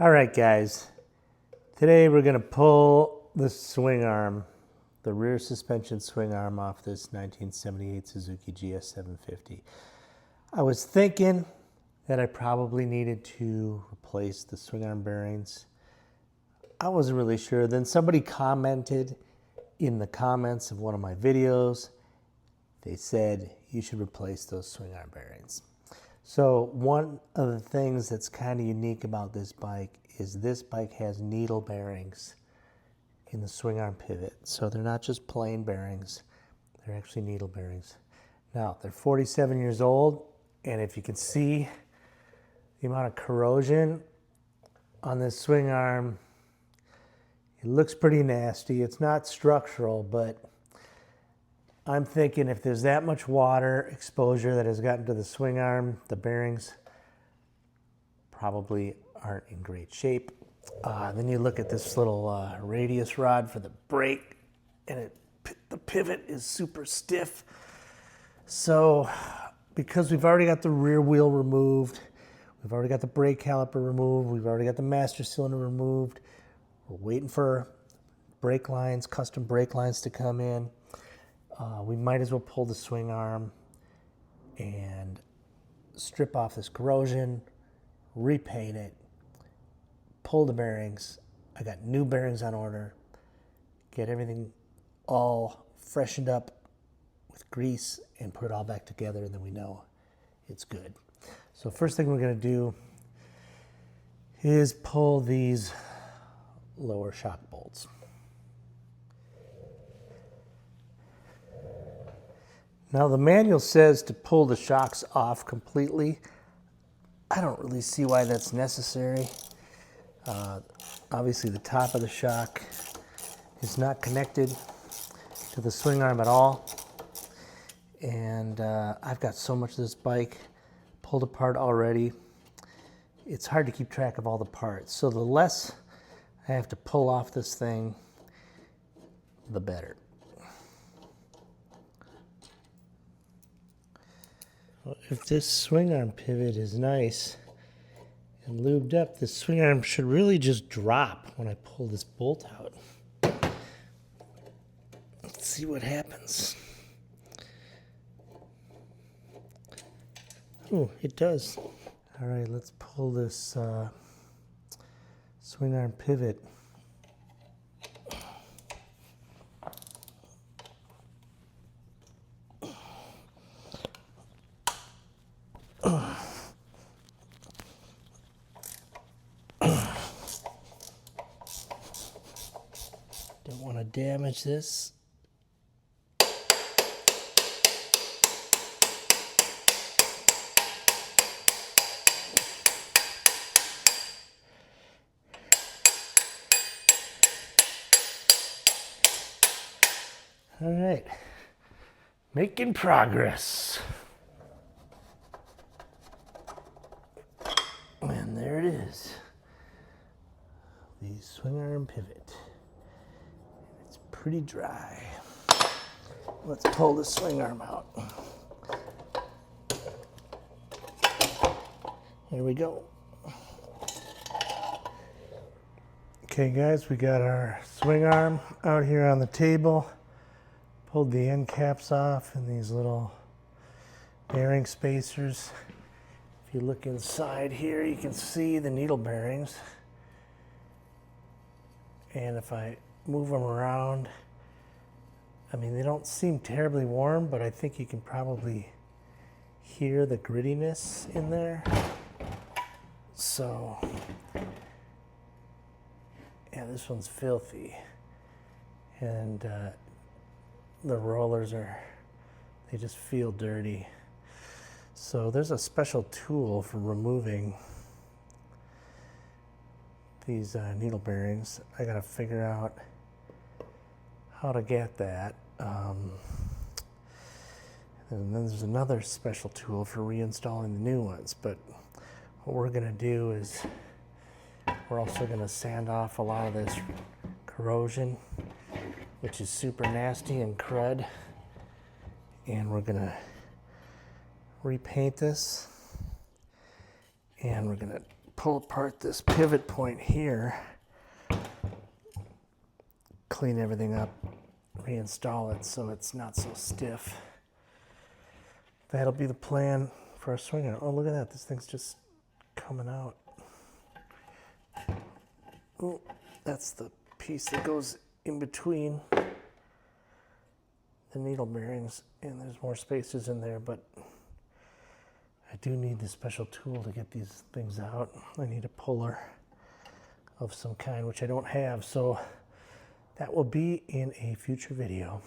All right, guys. Today we're going to pull the swing arm, the rear suspension swing arm off this 1978 Suzuki GS750. I was thinking that I probably needed to replace the swing arm bearings. I wasn't really sure. Then somebody commented in the comments of one of my videos. They said you should replace those swing arm bearings. So one of the things that's kind of unique about this bike is this bike has needle bearings in the swing arm pivot. So they're not just plain bearings, they're actually needle bearings. Now, they're 47 years old, and if you can see the amount of corrosion on this swing arm, it looks pretty nasty. It's not structural, but I'm thinking if there's that much water exposure that has gotten to the swing arm, the bearings probably aren't in great shape. Then you look at this little radius rod for the brake, and the pivot is super stiff. So because we've already got the rear wheel removed, we've already got the brake caliper removed, we've already got the master cylinder removed, we're waiting for brake lines, custom brake lines to come in. We might as well pull the swing arm and strip off this corrosion, repaint it, pull the bearings. I got new bearings on order, get everything all freshened up with grease and put it all back together, and then we know it's good. So first thing we're going to do is pull these lower shock bolts. Now the manual says to pull the shocks off completely. I don't really see why that's necessary. Obviously the top of the shock is not connected to the swing arm at all. And I've got so much of this bike pulled apart already. It's hard to keep track of all the parts. So the less I have to pull off this thing, the better. If this swing arm pivot is nice and lubed up, this swing arm should really just drop when I pull this bolt out. Let's see what happens. Oh, it does. All right, let's pull this swing arm pivot. Don't want to damage this. All right, making progress. And there it is, the swing arm pivot. It's pretty dry. Let's pull the swing arm out. Here we go. Okay guys, we got our swing arm out here on the table. Pulled the end caps off and these little bearing spacers. If you look inside here, you can see the needle bearings. And if I move them around, I mean, they don't seem terribly warm, but I think you can probably hear the grittiness in there. So, yeah, this one's filthy. And the rollers they just feel dirty. So there's a special tool for removing these needle bearings. I gotta figure out how to get that. And then there's another special tool for reinstalling the new ones. But what we're gonna do is we're also gonna sand off a lot of this corrosion, which is super nasty and crud. And we're gonna repaint this, and we're gonna pull apart this pivot point here, clean everything up, reinstall it so it's not so stiff. That'll be the plan for our Swingarm. Oh, look at that. This thing's just coming out. Oh, that's the piece that goes in between the needle bearings, and there's more spaces in there, but I do need this special tool to get these things out. I need a puller of some kind, which I don't have, so that will be in a future video.